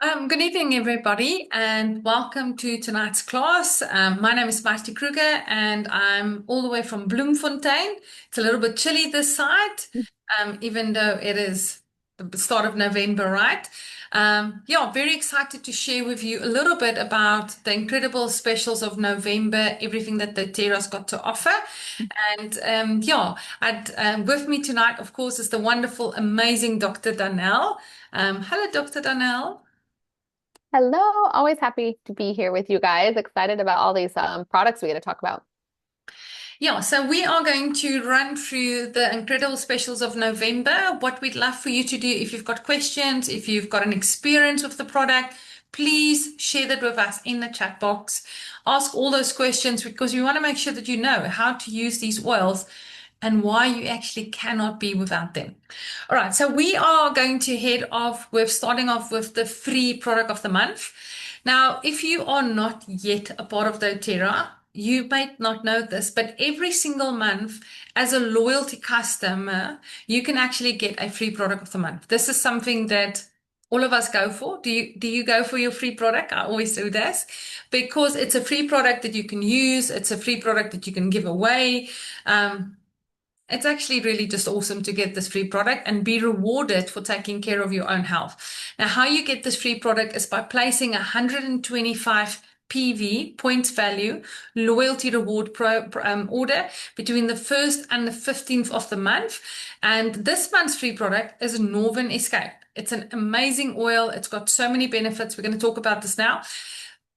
Good evening, everybody, and welcome to tonight's class. My name is Martie Kruger, and I'm all the way from Bloemfontein. It's a little bit chilly this side, even though it is the start of November, right? Yeah, very excited to share with you a little bit about the incredible specials of November, everything that doTERRA's got to offer. And yeah, with me tonight, of course, is the wonderful, amazing Dr. Danielle. Hello, Dr. Danielle. Hello, always happy to be here with you guys. Excited about all these products we get to talk about. Yeah, so we are going to run through the incredible specials of November. What we'd love for you to do, if you've got questions, if you've got an experience with the product, please share that with us in the chat box. Ask all those questions because we want to make sure that you know how to use these oils and why you actually cannot be without them. All right, so we are going to head off with starting off with the free product of the month. Now, if you are not yet a part of doTERRA, you might not know this, but every single month, as a loyalty customer, you can actually get a free product of the month. This is something that all of us go for. Do you go for your free product? I always do this because it's a free product that you can use. It's a free product that you can give away. It's actually really just awesome to get this free product and be rewarded for taking care of your own health. Now, how you get this free product is by placing 125 PV points value loyalty reward order between the 1st and the 15th of the month. And this month's free product is Northern Escape. It's an amazing oil. It's got so many benefits. We're going to talk about this now.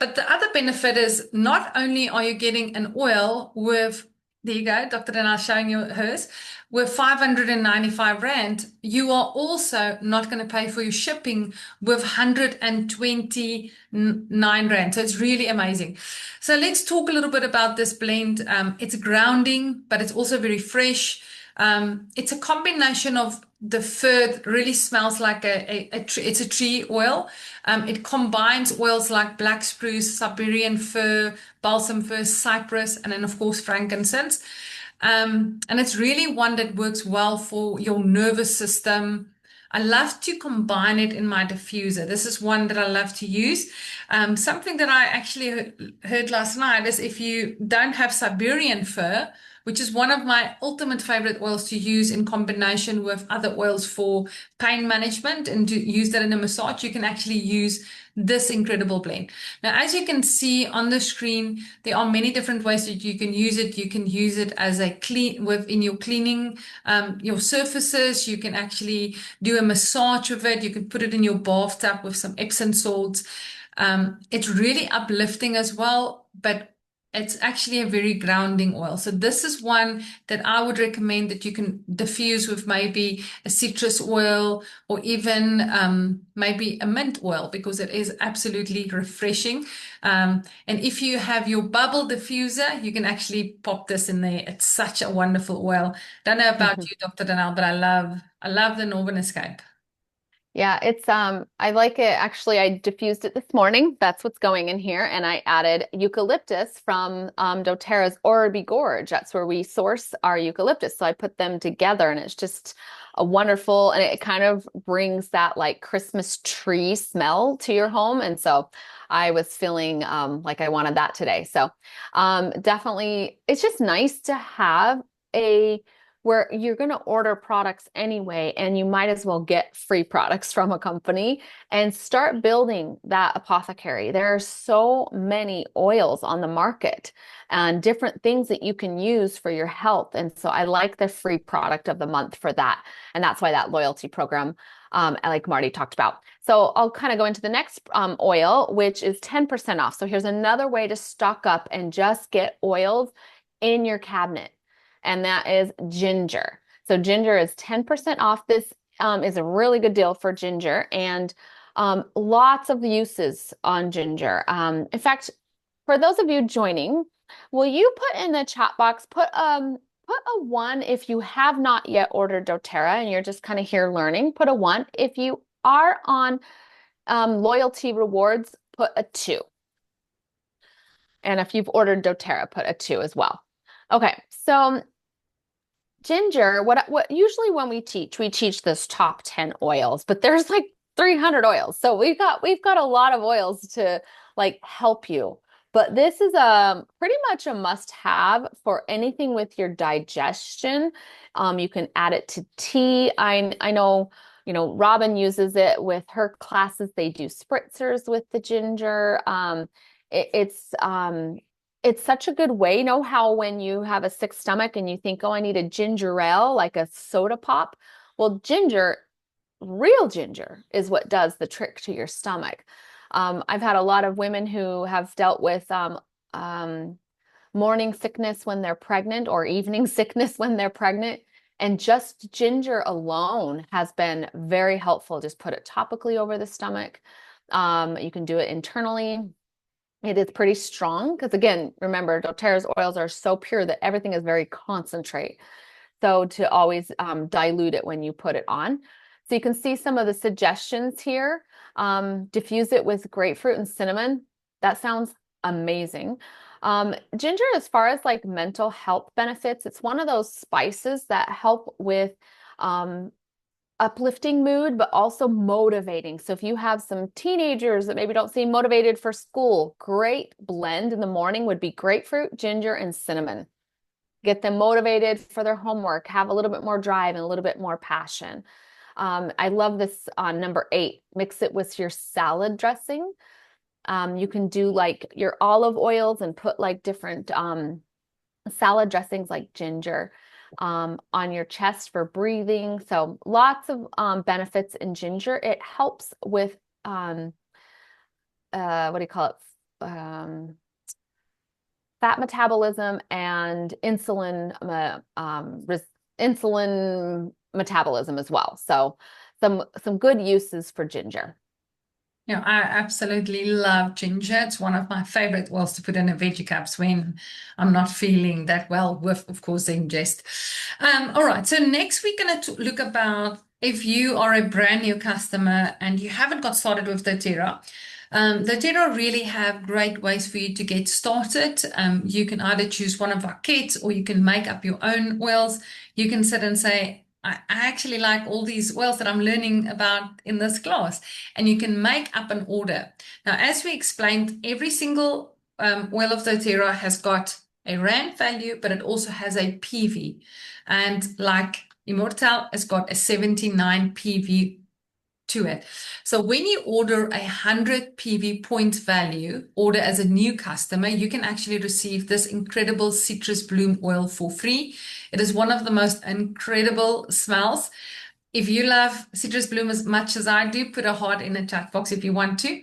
But the other benefit is not only are you getting an oil with, there you go, Dr. Danielle showing you hers, with 595 Rand, you are also not going to pay for your shipping with 129 Rand. So it's really amazing. So let's talk a little bit about this blend. It's grounding, but it's also very fresh. It's a combination of the fir that really smells like a tree. It's a tree oil. It combines oils like black spruce, Siberian fir, balsam fir, cypress, and then of course frankincense. And it's really one that works well for your nervous system. I love to combine it in my diffuser. This is one that I love to use. Something that I actually heard last night is if you don't have Siberian fir, which is one of my ultimate favorite oils to use in combination with other oils for pain management and to use that in a massage, you can actually use this incredible blend. Now, as you can see on the screen, there are many different ways that you can use it. You can use it as a clean within your cleaning your surfaces. You can actually do a massage with it. You can put it in your bathtub with some Epsom salts. It's really uplifting as well, but it's actually a very grounding oil. So this is one that I would recommend that you can diffuse with maybe a citrus oil or even maybe a mint oil because it is absolutely refreshing. And if you have your bubble diffuser, you can actually pop this in there. It's such a wonderful oil. Don't know about you, Dr. Danelle, but I love the Northern Escape. Yeah, it's I like it. Actually, I diffused it this morning. That's what's going in here. And I added eucalyptus from doTERRA's Orby Gorge. That's where we source our eucalyptus. So I put them together and it's just a wonderful, and it kind of brings that like Christmas tree smell to your home. And so I was feeling like I wanted that today. So definitely it's just nice to have a where you're going to order products anyway, and you might as well get free products from a company and start building that apothecary. There are so many oils on the market and different things that you can use for your health. And so I like the free product of the month for that. And that's why that loyalty program, like Marty talked about. So I'll kind of go into the next oil, which is 10% off. So here's another way to stock up and just get oils in your cabinet, and that is ginger. So ginger is 10% off. This is a really good deal for ginger, and lots of uses on ginger. In fact, for those of you joining, will you put in the chat box, put a one if you have not yet ordered doTERRA and you're just kind of here learning, put a one. If you are on loyalty rewards, put a two. And if you've ordered doTERRA, put a two as well. Okay, so ginger, what usually when we teach this top 10 oils, but there's like 300 oils. So we've got a lot of oils to like help you. But this is pretty much a must-have for anything with your digestion. You can add it to tea. I know, Robin uses it with her classes. They do spritzers with the ginger. It's such a good way. You know how when you have a sick stomach and you think, oh, I need a ginger ale, like a soda pop? Well, real ginger is what does the trick to your stomach. I've had a lot of women who have dealt with morning sickness when they're pregnant or evening sickness when they're pregnant. And just ginger alone has been very helpful. Just put it topically over the stomach. You can do it internally. It is pretty strong because, again, remember, doTERRA's oils are so pure that everything is very concentrate. So to always dilute it when you put it on. So you can see some of the suggestions here. Diffuse it with grapefruit and cinnamon. That sounds amazing. Ginger, as far as like mental health benefits, it's one of those spices that help with uplifting mood, but also motivating. So if you have some teenagers that maybe don't seem motivated for school, great blend in the morning would be grapefruit, ginger, and cinnamon. Get them motivated for their homework, have a little bit more drive and a little bit more passion. I love this on number 8. Mix it with your salad dressing. You can do like your olive oils and put like different salad dressings like ginger on your chest for breathing. So lots of benefits in ginger. It helps with what do you call it? Fat metabolism and insulin metabolism as well. So some good uses for ginger. Yeah, I absolutely love ginger. It's one of my favorite oils to put in a veggie cups when I'm not feeling that well with, of course, the ingest. All right, so next we're going to look about if you are a brand new customer and you haven't got started with doTERRA. doTERRA really have great ways for you to get started. You can either choose one of our kits or you can make up your own oils. You can sit and say, I actually like all these oils that I'm learning about in this class, and you can make up an order. Now, as we explained, every single oil of doTERRA has got a rand value, but it also has a PV. And like Immortal, it's got a 79 PV to it. So when you order 100 PV point value, order as a new customer, you can actually receive this incredible citrus bloom oil for free. It is one of the most incredible smells. If you love citrus bloom as much as I do, put a heart in the chat box if you want to.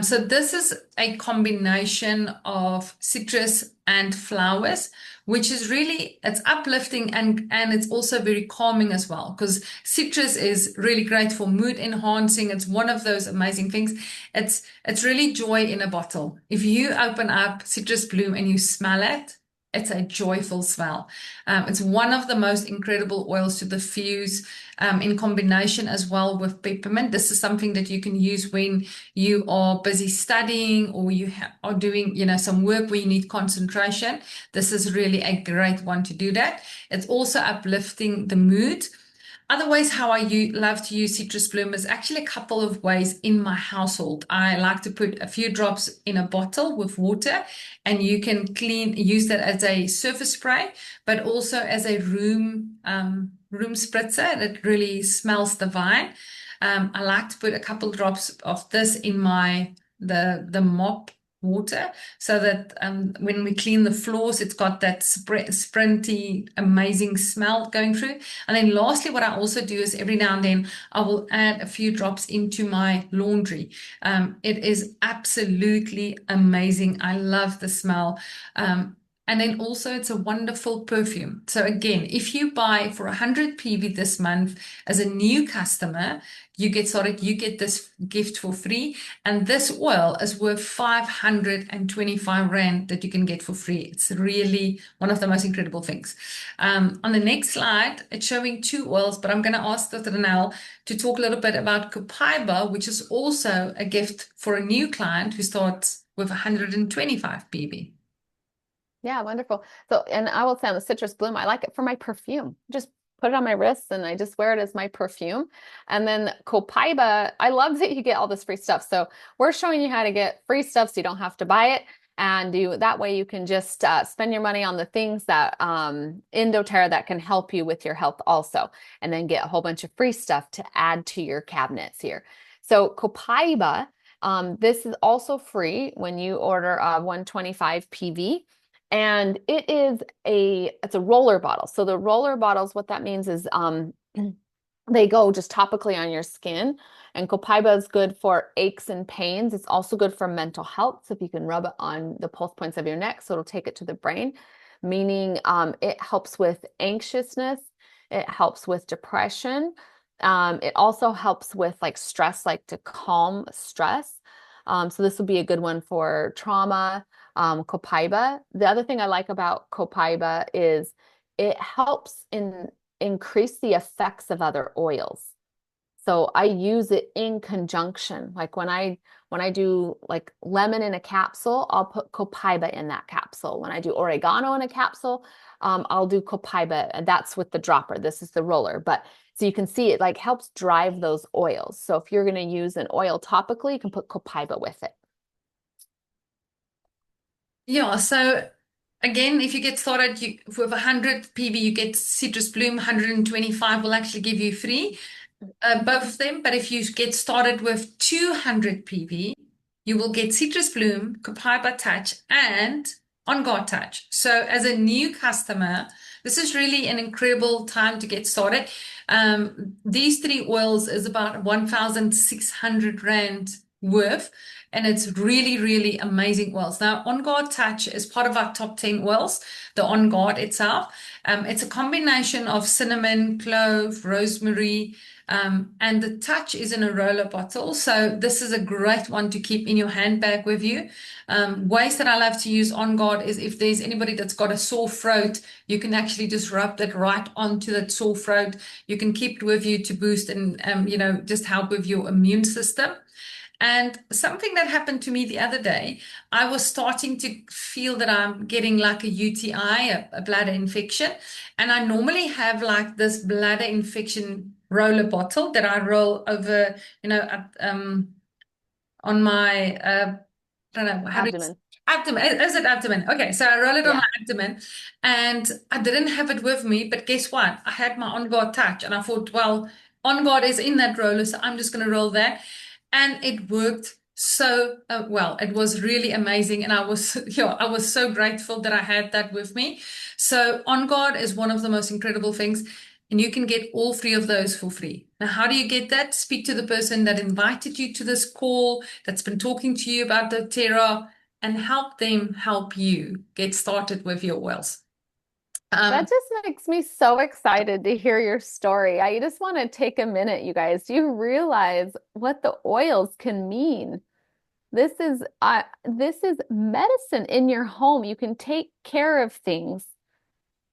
So this is a combination of citrus and flowers, which is really, it's uplifting and it's also very calming as well, because citrus is really great for mood enhancing. It's one of those amazing things. It's really joy in a bottle. If you open up citrus bloom and you smell it, it's a joyful smell. It's one of the most incredible oils to diffuse in combination as well with peppermint. This is something that you can use when you are busy studying or you are doing, some work where you need concentration. This is really a great one to do that. It's also uplifting the mood. Other ways how I love to use citrus bloom is actually a couple of ways in my household. I like to put a few drops in a bottle with water, and you can use that as a surface spray, but also as a room spritzer. It really smells divine. I like to put a couple drops of this in the mop water, so that when we clean the floors, it's got that sprinty, amazing smell going through. And then lastly, what I also do is every now and then I will add a few drops into my laundry. It is absolutely amazing. I love the smell. And then also it's a wonderful perfume. So again, if you buy for 100 PV this month as a new customer, you get this gift for free. And this oil is worth 525 Rand that you can get for free. It's really one of the most incredible things. On the next slide, it's showing 2 oils, but I'm going to ask Dr. Danielle to talk a little bit about Copaiba, which is also a gift for a new client who starts with 125 PV. Yeah, wonderful. So, and I will say on the citrus bloom, I like it for my perfume. Just put it on my wrists and I just wear it as my perfume. And then Copaiba, I love that you get all this free stuff. So we're showing you how to get free stuff so you don't have to buy it. And that way you can just spend your money on the things that in doTERRA that can help you with your health also, and then get a whole bunch of free stuff to add to your cabinets here. So Copaiba, this is also free when you order 125 PV. And it's a roller bottle. So the roller bottles, what that means is they go just topically on your skin. And Copaiba is good for aches and pains. It's also good for mental health. So if you can rub it on the pulse points of your neck, so it'll take it to the brain, meaning it helps with anxiousness. It helps with depression. It also helps with like stress, like to calm stress. So this would be a good one for trauma. Copaiba. The other thing I like about Copaiba is it helps increase the effects of other oils. So I use it in conjunction. Like when I do like lemon in a capsule, I'll put Copaiba in that capsule. When I do oregano in a capsule, I'll do Copaiba, and that's with the dropper. This is the roller, but so you can see it like helps drive those oils. So if you're going to use an oil topically, you can put Copaiba with it. Yeah, so again, if you get started with 100 PV, you get Citrus Bloom. 125 will actually give you free, both of them. But if you get started with 200 PV, you will get Citrus Bloom, Copaiba Touch, and On Guard Touch. So as a new customer, this is really an incredible time to get started. These three oils is about 1,600 Rand worth, and it's really, really amazing oils. Now, On Guard Touch is part of our top 10 oils, the On Guard itself. It's a combination of cinnamon, clove, rosemary, and the touch is in a roller bottle. So this is a great one to keep in your handbag with you. Ways that I love to use On Guard is if there's anybody that's got a sore throat, you can actually just rub that right onto that sore throat. You can keep it with you to boost and, just help with your immune system. And something that happened to me the other day, I was starting to feel that I'm getting like a UTI, a bladder infection. And I normally have like this bladder infection roller bottle that I roll over, on my, I don't know, how do you, Abdomen. abdomen. Is it abdomen? Okay, so I roll it on my Yeah. abdomen and I didn't have it with me, but guess what? I had my On Guard Touch and I thought, well, On Guard is in that roller, so I'm just going to roll that. And it worked so well. It was really amazing. And I was, I was so grateful that I had that with me. So On Guard is one of the most incredible things. And you can get all three of those for free. Now, how do you get that? Speak to the person that invited you to this call, that's been talking to you about doTERRA, and help them help you get started with your wells. That just makes me so excited to hear your story. I just want to take a minute, you guys. Do you realize what the oils can mean? This is medicine in your home. You can take care of things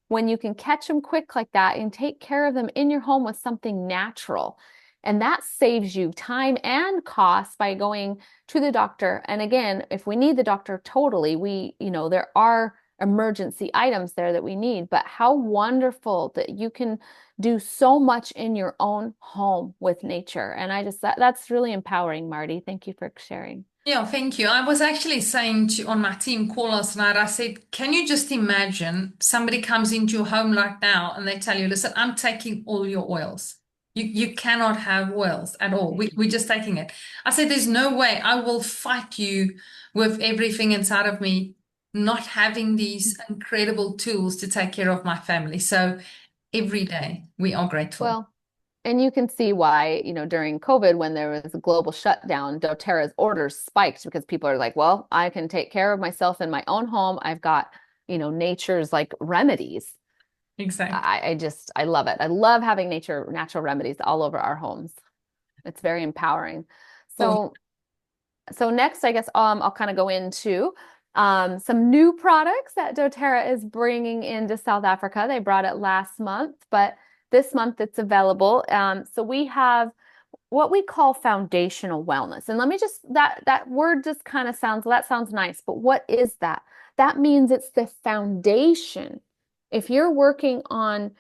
when you can catch them quick like that and take care of them in your home with something natural. And that saves you time and cost by going to the doctor. And again, if we need the doctor totally, there are emergency items there that we need, but how wonderful that you can do so much in your own home with nature. And that's really empowering, Martie. Thank you for sharing. Yeah, thank you. I was actually saying on my team call last night, I said, can you just imagine somebody comes into your home right now and they tell you, listen, I'm taking all your oils. You cannot have oils at all. We're just taking it. I said, there's no way I will fight you with everything inside of me, not having these incredible tools to take care of my family. So every day we are grateful. Well, and you can see why, during COVID, when there was a global shutdown, doTERRA's orders spiked because people are like, well, I can take care of myself in my own home. I've got, nature's like remedies. Exactly. I love it. I love having natural remedies all over our homes. It's very empowering. Cool. So next, I guess, I'll kind of go into some new products that doTERRA is bringing into South Africa. They brought it last month, but this month it's available. So we have what we call foundational wellness. And let me just, that word just kind of sounds nice, but what is that? That means it's the foundation. If you're working on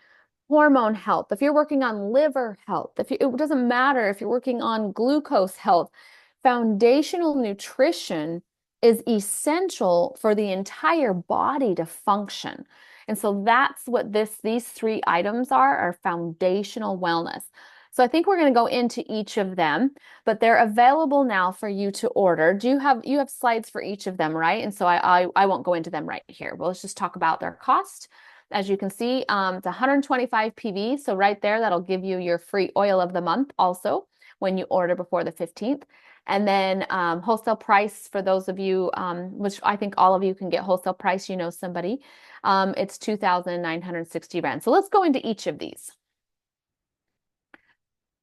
hormone health, if you're working on liver health, it doesn't matter if you're working on glucose health, foundational nutrition is essential for the entire body to function. And so that's what these three items are foundational wellness. So I think we're going to go into each of them, but they're available now for you to order. You have slides for each of them, right? And so I won't go into them right here. Well, let's just talk about their cost. As you can see, it's 125 PV. So right there, that'll give you your free oil of the month also when you order before the 15th. And then wholesale price for those of you, which I think all of you can get wholesale price, you know somebody, it's 2,960 Rand. So let's go into each of these.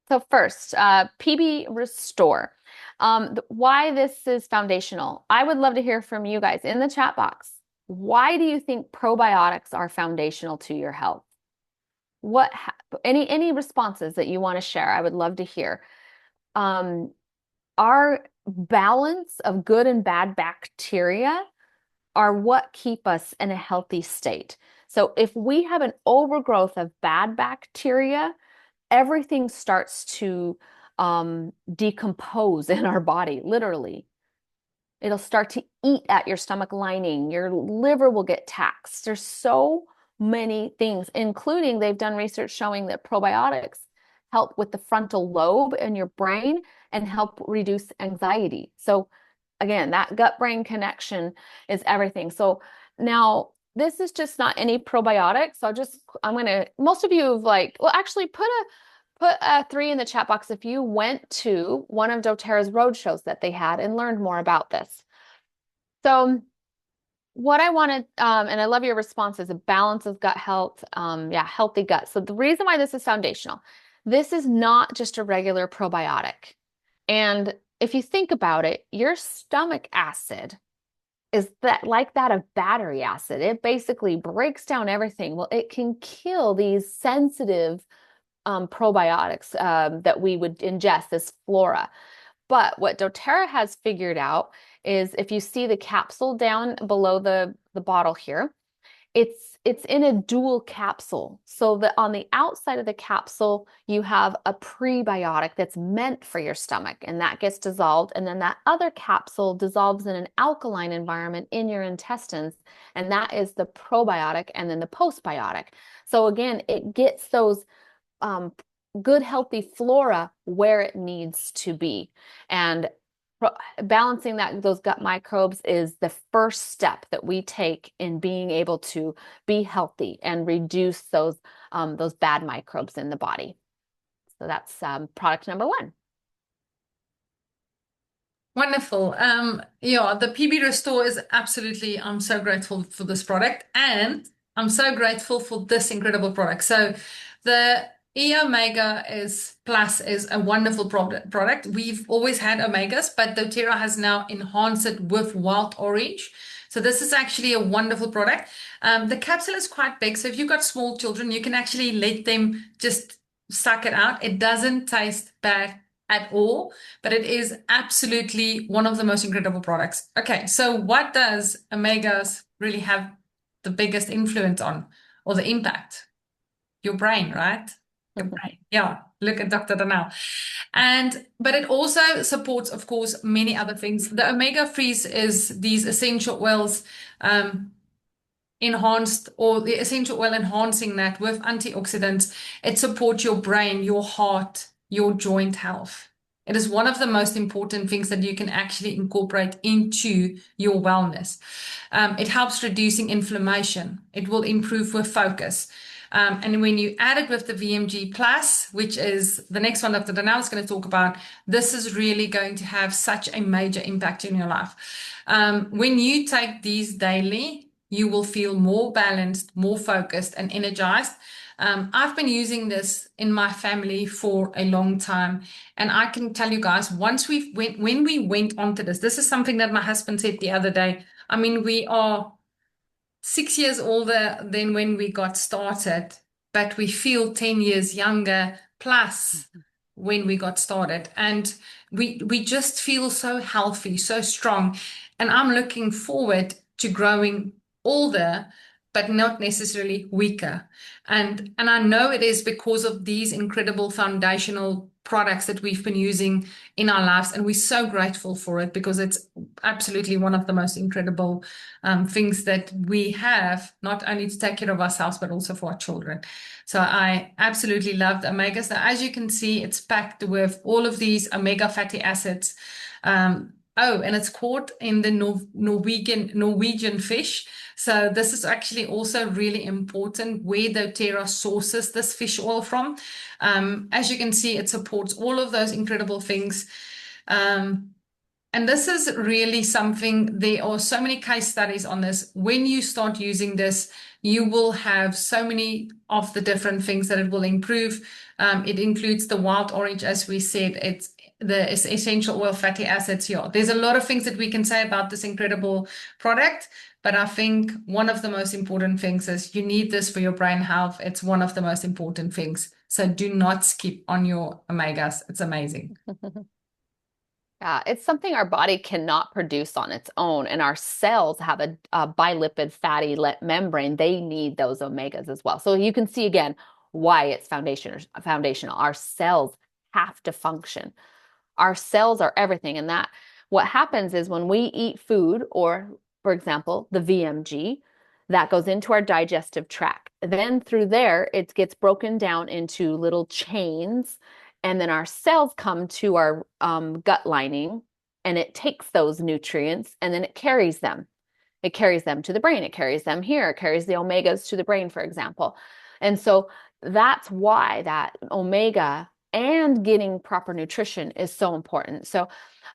So first, PB Restore. Why this is foundational. I would love to hear from you guys in the chat box. Why do you think probiotics are foundational to your health? Any responses that you want to share? I would love to hear. Our balance of good and bad bacteria are what keep us in a healthy state. So if we have an overgrowth of bad bacteria, everything starts to decompose in our body, literally. It'll start to eat at your stomach lining. Your liver will get taxed. There's so many things, including they've done research showing that probiotics help with the frontal lobe in your brain and help reduce anxiety. So again, that gut-brain connection is everything. So now this is just not any probiotic. So most of you have actually put a 3 in the chat box if you went to one of doTERRA's roadshows that they had and learned more about this. So what I wanted, and I love your responses, a balance of gut health, healthy gut. So the reason why this is foundational, this is not just a regular probiotic. And if you think about it, your stomach acid is like that of battery acid. It basically breaks down everything. Well, it can kill these sensitive probiotics that we would ingest as flora. But what doTERRA has figured out is if you see the capsule down below the bottle here, it's in a dual capsule. So that on the outside of the capsule, you have a prebiotic that's meant for your stomach, and that gets dissolved. And then that other capsule dissolves in an alkaline environment in your intestines, and that is the probiotic and then the postbiotic. So again, it gets those good, healthy flora where it needs to be. And balancing those gut microbes is the first step that we take in being able to be healthy and reduce those bad microbes in the body. So that's product number 1. Wonderful. The PB Restore is absolutely, I'm so grateful for this product, and I'm so grateful for this incredible product. So the Omega Plus is a wonderful product. We've always had omegas, but doTERRA has now enhanced it with wild orange. So this is actually a wonderful product. The capsule is quite big, so if you've got small children, you can actually let them just suck it out. It doesn't taste bad at all, but it is absolutely one of the most incredible products. Okay, so what does omegas really have the biggest influence on, or the impact? Your brain, right? Your brain. Yeah, look at Dr. Danielle. But it also supports, of course, many other things. The omega-3s is these essential oils enhanced, or the essential oil enhancing that with antioxidants. It supports your brain, your heart, your joint health. It is one of the most important things that you can actually incorporate into your wellness. It helps reducing inflammation. It will improve with focus. And when you add it with the VMG Plus, which is the next one Dr. Danielle is going to talk about, this is really going to have such a major impact in your life. When you take these daily, you will feel more balanced, more focused, and energized. I've been using this in my family for a long time, and I can tell you guys, when we went onto this is something that my husband said the other day. I mean, we are 6 years older than when we got started, but we feel 10 years younger plus when we got started. And we just feel so healthy, so strong. And I'm looking forward to growing older but not necessarily weaker. And I know it is because of these incredible foundational products that we've been using in our lives, and we're so grateful for it because it's absolutely one of the most incredible things that we have, not only to take care of ourselves but also for our children. So I absolutely love the omegas. Now, as you can see, it's packed with all of these omega fatty acids. Oh, and it's caught in the Norwegian fish. So this is actually also really important where doTERRA sources this fish oil from. As you can see, it supports all of those incredible things. Um, and this is really something, there are so many case studies on this. When you start using this, you will have so many of the different things that it will improve. It includes the wild orange, as we said, it's the essential oil fatty acids here. There's a lot of things that we can say about this incredible product, but I think one of the most important things is you need this for your brain health. It's one of the most important things. So do not skip on your omegas. It's amazing. Yeah, it's something our body cannot produce on its own, and our cells have a bilipid fatty membrane. They need those omegas as well. So you can see again why it's foundational. Our cells have to function. Our cells are everything, and that what happens is when we eat food, or for example, the VMG, that goes into our digestive tract. Then through there, it gets broken down into little chains, and then our cells come to our gut lining, and it takes those nutrients and then it carries them. It carries them to the brain. It carries them here. It carries the omegas to the brain, for example. And so that's why that omega and getting proper nutrition is so important. So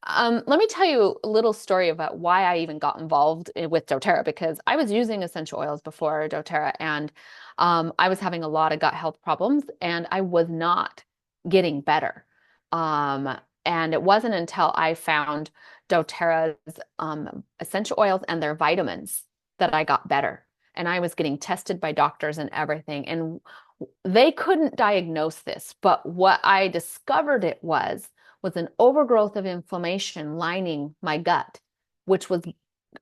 let me tell you a little story about why I even got involved with doTERRA, because I was using essential oils before doTERRA, and I was having a lot of gut health problems and I was not getting better. And it wasn't until I found doTERRA's essential oils and their vitamins that I got better. And I was getting tested by doctors and everything. And they couldn't diagnose this, but what I discovered it was an overgrowth of inflammation lining my gut, which was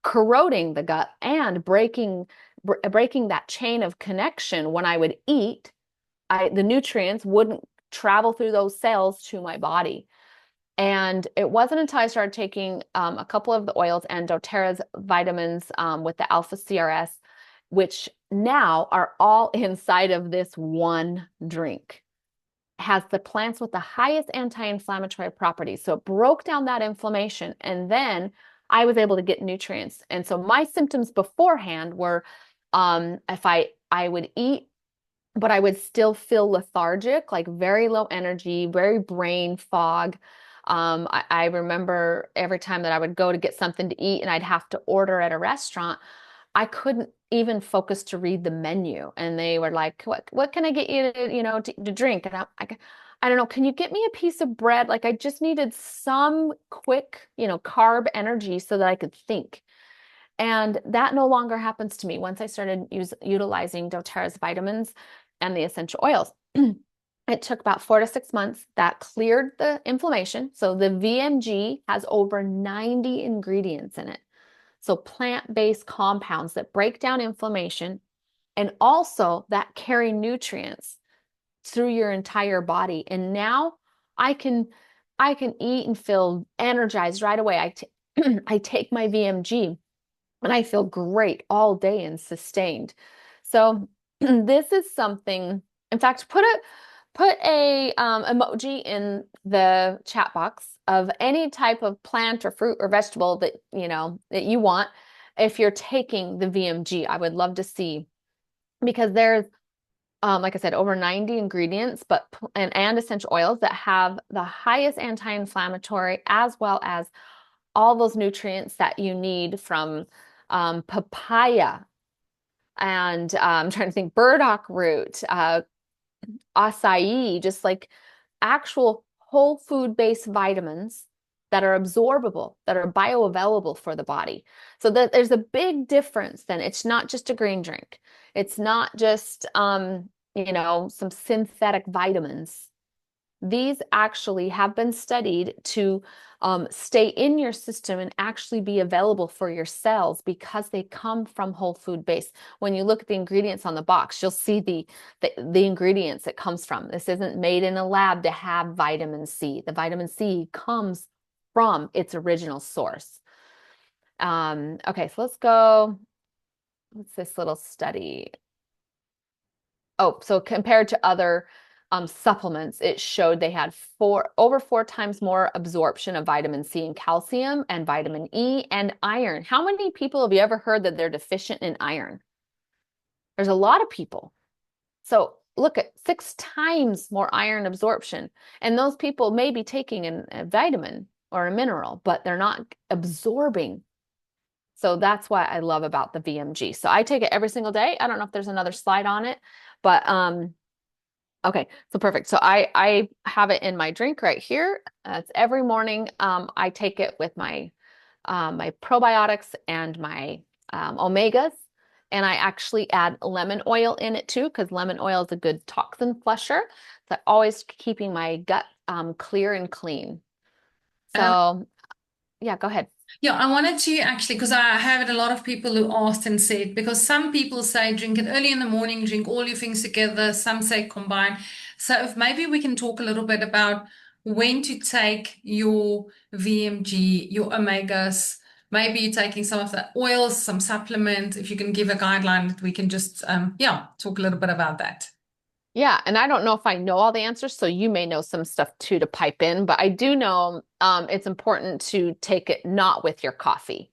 corroding the gut and breaking that chain of connection. When I would eat, the nutrients wouldn't travel through those cells to my body. And it wasn't until I started taking a couple of the oils and doTERRA's vitamins with the alpha CRS, which now are all inside of this one drink, has the plants with the highest anti-inflammatory properties. So it broke down that inflammation, and then I was able to get nutrients. And so my symptoms beforehand were if I would eat, but I would still feel lethargic, like very low energy, very brain fog. I remember every time that I would go to get something to eat and I'd have to order at a restaurant, I couldn't even focus to read the menu. And they were like, what can I get you to drink? And I don't know, can you get me a piece of bread? Like I just needed some quick, carb energy so that I could think. And that no longer happens to me once I started utilizing doTERRA's vitamins and the essential oils. It took about 4 to 6 months. That cleared the inflammation. So the VMG has over 90 ingredients in it. So plant-based compounds that break down inflammation and also that carry nutrients through your entire body. And now I can eat and feel energized right away. I take my VMG and I feel great all day and sustained. So this is something, in fact, put a emoji in the chat box of any type of plant or fruit or vegetable that you want. If you're taking the VMG, I would love to see, because there's like I said, over 90 ingredients, and essential oils that have the highest anti-inflammatory, as well as all those nutrients that you need from papaya, and I'm trying to think, burdock root, acai, just like actual whole food based vitamins that are absorbable, that are bioavailable for the body. So that there's a big difference then. It's not just a green drink. It's not just some synthetic vitamins. These actually have been studied to stay in your system and actually be available for your cells because they come from whole food base. When you look at the ingredients on the box, you'll see the ingredients it comes from. This isn't made in a lab to have vitamin C. The vitamin C comes from its original source. Okay, so let's go. What's this little study? Oh, so compared to other supplements, it showed they had over 4 times more absorption of vitamin C and calcium and vitamin E and iron. How many people have you ever heard that they're deficient in iron? There's a lot of people. So look at 6 times more iron absorption. And those people may be taking a vitamin or a mineral, but they're not absorbing. So that's what I love about the VMG. So I take it every single day. I don't know if there's another slide on it, but okay, so perfect. So I have it in my drink right here. It's every morning. I take it with my my probiotics and my omegas, and I actually add lemon oil in it too, because lemon oil is a good toxin flusher. So always keeping my gut clear and clean. Um, So yeah, go ahead. Yeah, I wanted to actually, because I have had a lot of people who asked and said, because some people say drink it early in the morning, drink all your things together. Some say combine. So if maybe we can talk a little bit about when to take your VMG, your omegas. Maybe you're taking some of the oils, some supplement. If you can give a guideline, that we can just, yeah, talk a little bit about that. Yeah, and I don't know if I know all the answers, so you may know some stuff too to pipe in, but I do know it's important to take it not with your coffee.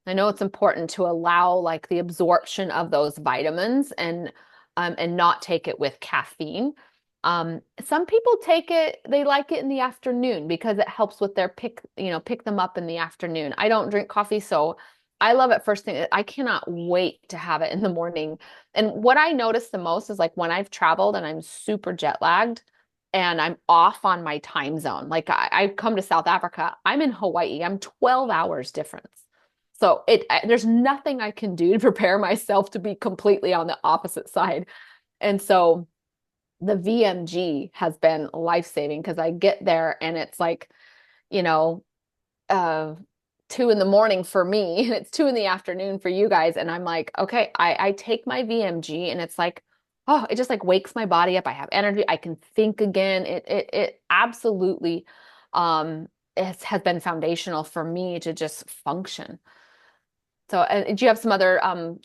I know it's important to allow like the absorption of those vitamins and not take it with caffeine. Some people take it, they like it in the afternoon because it helps with their pick them up in the afternoon. I don't drink coffee, so I love it first thing. I cannot wait to have it in the morning. And what I notice the most is like when I've traveled and I'm super jet lagged and I'm off on my time zone. Like I come to South Africa, I'm in Hawaii, I'm 12 hours difference. So there's nothing I can do to prepare myself to be completely on the opposite side. And so the VMG has been life-saving because I get there and it's like, you know, uh 2 in the morning for me and it's 2 in the afternoon for you guys. And I'm like, okay, I take my VMG and it's like, oh, it just like wakes my body up. I have energy. I can think again. It absolutely has been foundational for me to just function. So, do you have some other,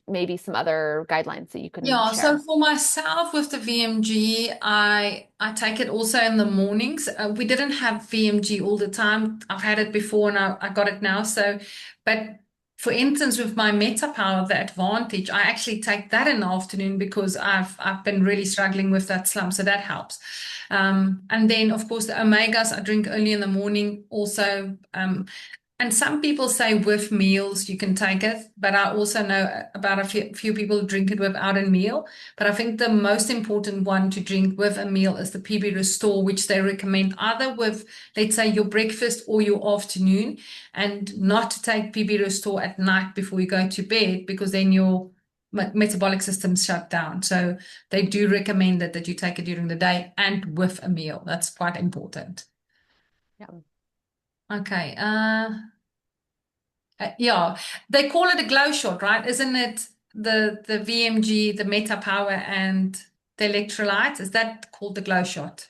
maybe some other guidelines that you can Yeah, so share? for myself with the VMG, I take it also in the mornings. We didn't have VMG all the time. I've had it before and I got it now. So, but for instance, with my Meta Power, the Advantage, I actually take that in the afternoon because I've been really struggling with that slump. So that helps. And then of course the Omegas I drink early in the morning also. And some people say with meals you can take it, but I also know about a few people who drink it without a meal. But I think the most important one to drink with a meal is the PB Restore, which they recommend either with, let's say, your breakfast or your afternoon, and not to take PB Restore at night before you go to bed, because then your metabolic system's shut down. So they do recommend that you take it during the day and with a meal. That's quite important. Yeah. Okay. Yeah, they call it a glow shot, right? Isn't it the VMG, the Meta Power, and the electrolytes? Is that called the glow shot?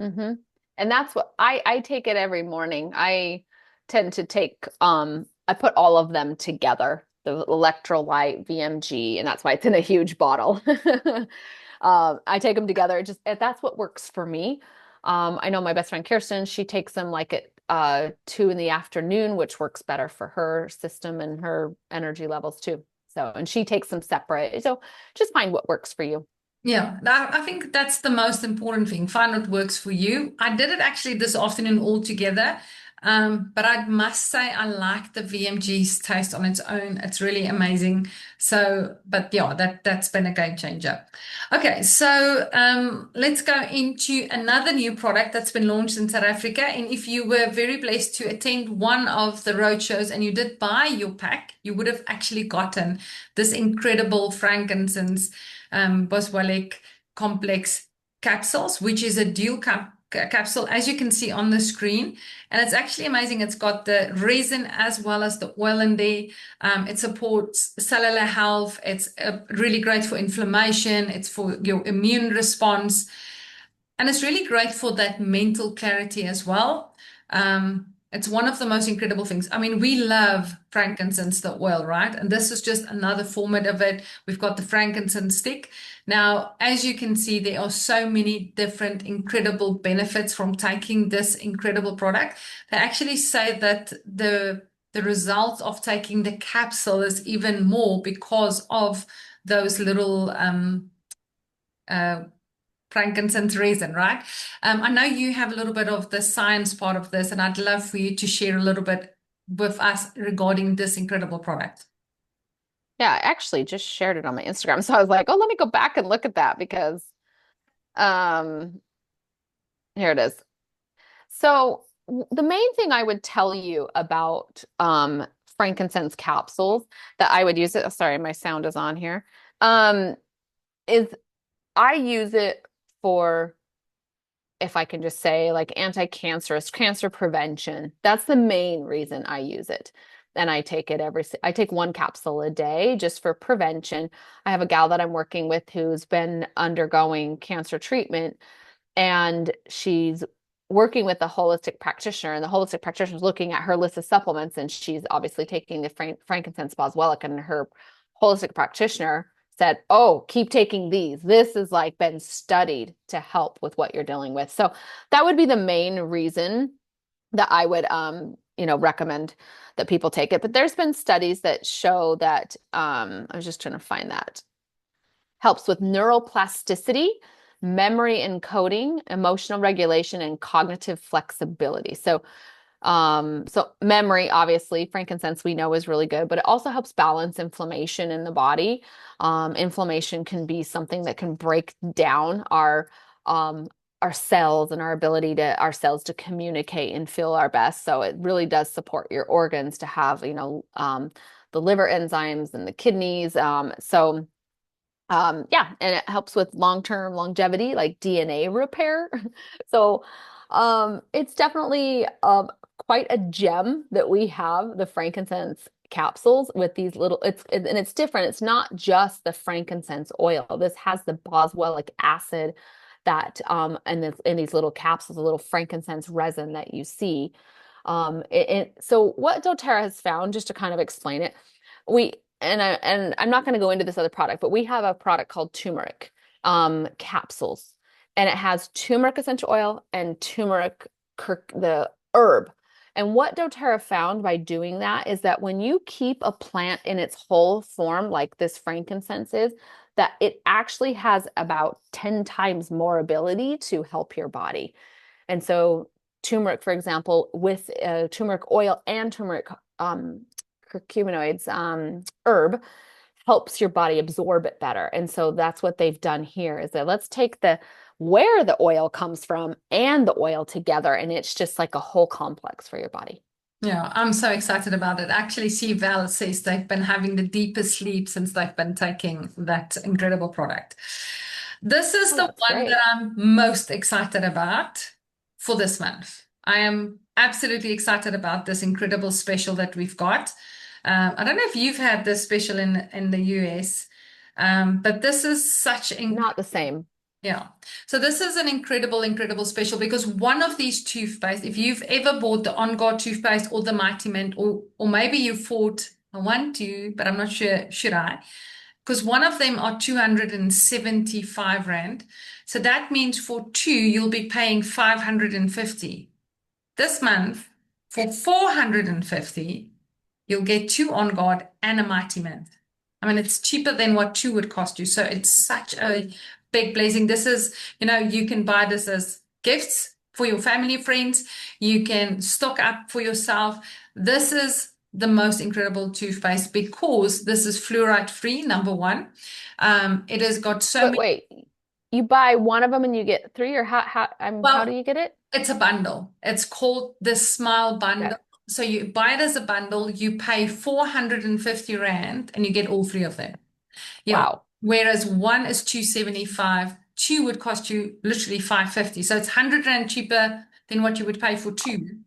Mm-hmm. And that's what I take it every morning. I tend to take I put all of them together, the electrolyte, VMG, and that's why it's in a huge bottle. I take them together. That's what works for me. I know my best friend Kirsten, she takes them like at 2 in the afternoon, which works better for her system and her energy levels too. So, and she takes them separate. So just find what works for you. Yeah, I think that's the most important thing. Find what works for you. I did it actually this afternoon all together. But I must say I like the VMG's taste on its own. It's really amazing. So, but yeah, that's been a game changer. Okay, so let's go into another new product that's been launched in South Africa. And if you were very blessed to attend one of the road shows and you did buy your pack, you would have actually gotten this incredible frankincense boswellic complex capsules, which is a dual capsule, as you can see on the screen. And it's actually amazing. It's got the resin as well as the oil in there. It supports cellular health. It's really great for inflammation. It's for your immune response. And it's really great for that mental clarity as well. It's one of the most incredible things. I mean, we love frankincense, the oil, right? And this is just another format of it. We've got the frankincense stick. Now, as you can see, there are so many different incredible benefits from taking this incredible product. They actually say that the result of taking the capsule is even more because of those little uh, frankincense resin, right? I know you have a little bit of the science part of this, and I'd love for you to share a little bit with us regarding this incredible product. Yeah, I actually just shared it on my Instagram. So I was like, oh, let me go back and look at that because um here it is. So the main thing I would tell you about frankincense capsules that I would use it, oh, sorry, my sound is on here, um, is I use it for, if I can just say, like anti-cancerous, cancer prevention. That's the main reason I use it. And I take it I take one capsule a day just for prevention. I have a gal that I'm working with who's been undergoing cancer treatment, and she's working with a holistic practitioner, and the holistic practitioner is looking at her list of supplements, and she's obviously taking the frankincense boswellic, and her holistic practitioner said, oh, keep taking these. This has like been studied to help with what you're dealing with. So that would be the main reason that I would recommend that people take it. But there's been studies that show that I was just trying to find that helps with neuroplasticity, memory encoding, emotional regulation, and cognitive flexibility. So memory, obviously, frankincense we know is really good, but it also helps balance inflammation in the body. Inflammation can be something that can break down our cells and our cells to communicate and feel our best. So it really does support your organs to have, the liver enzymes and the kidneys. Yeah, and it helps with long-term longevity, like DNA repair. So, it's definitely quite a gem that we have the frankincense capsules with these little, and it's different. It's not just the frankincense oil. This has the boswellic acid that and this in these little capsules, a little frankincense resin that you see. So what doTERRA has found, just to kind of explain it, we and I'm not going to go into this other product, but we have a product called turmeric capsules, and it has turmeric essential oil and turmeric, the herb. And what doTERRA found by doing that is that when you keep a plant in its whole form, like this frankincense is, that it actually has about 10 times more ability to help your body. And so turmeric, for example, with turmeric oil and turmeric curcuminoids herb helps your body absorb it better. And so that's what they've done here, is that let's take where the oil comes from and the oil together, and it's just like a whole complex for your body. Yeah, I'm so excited about it. Actually, see, Val says they've been having the deepest sleep since they've been taking that incredible product. This is Oh, the that's one that great. I'm most excited about for this month. I am absolutely excited about this incredible special that we've got. I don't know if you've had this special in the US, but this is such Not the same. yeah. So this is an incredible, incredible special because one of these toothpaste, if you've ever bought the On Guard toothpaste or the Mighty Mint, or maybe you bought, I want to, but I'm not sure, should I? Because one of them are 275 Rand. So that means for two, you'll be paying 550. This month, for 450, you'll get two On Guard and a Mighty Mint. I mean, it's cheaper than what two would cost you. So it's such a big blessing. This is, you can buy this as gifts for your family, friends. You can stock up for yourself. This is the most incredible toothpaste because this is fluoride free, number one. It has got so But many, wait, you buy one of them and you get three, or how do well, you get it? it's a bundle. It's called the Smile Okay. Bundle. So you buy it as a bundle, you pay 450 Rand and you get all three of them. Yeah. Wow. Whereas one is 275. two would cost you literally 550. So it's 100 Rand cheaper than what you would pay for two,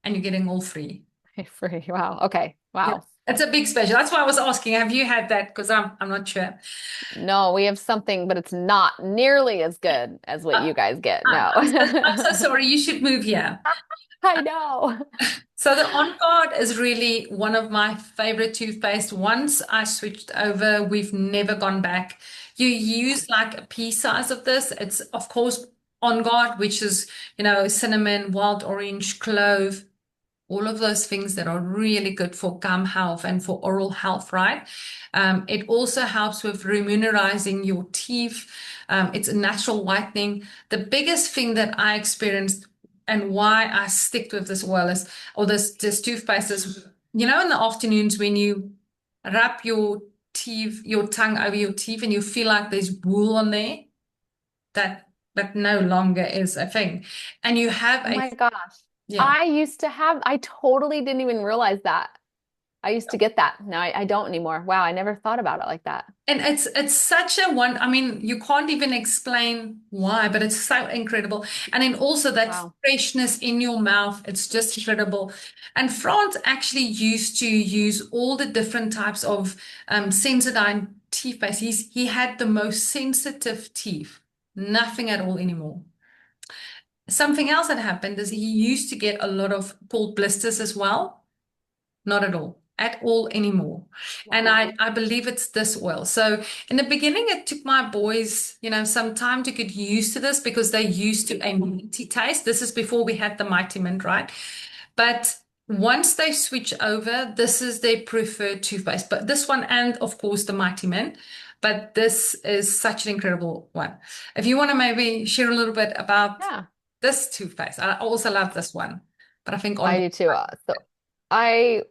and you're getting all free. Free. Wow. Okay. Yeah. Wow. It's a big special. That's why I was asking, have you had that? Because I'm not sure. No, we have something, but it's not nearly as good as what Uh, you guys get. No. I'm so sorry. You should move here. I know. So the On Guard is really one of my favorite toothpaste. Once I switched over, we've never gone back. You use like a pea size of this. It's of course On Guard, which is, cinnamon, wild orange, clove, all of those things that are really good for gum health and for oral health, right? It also helps with remunerating your teeth. It's a natural whitening. The biggest thing that I experienced and why I stick with this oil is, or this toothpaste is, in the afternoons when you wrap your teeth, your tongue over your teeth, and you feel like there's wool on there, that no longer is a thing. And you have Oh my gosh. yeah. I totally didn't even realize that. I used to get that. Now I don't anymore. Wow, I never thought about it like that. And it's such a one, I mean, you can't even explain why, but it's so incredible. And then also that Wow. freshness in your mouth, it's just incredible. And France actually used to use all the different types of Sensodyne toothpaste. He had the most sensitive teeth, nothing at all anymore. Something else that happened is he used to get a lot of cold blisters as well. Not at all anymore. And Wow. I believe it's this oil. So in the beginning, it took my boys, some time to get used to this because they used to a minty taste. This is before we had the Mighty Mint, right? But once they switch over, this is their preferred toothpaste. But this one, and of course the Mighty Mint. But this is such an incredible one. If you want to maybe share a little bit about Yeah. this toothpaste, I also love this one. But I think I on do too.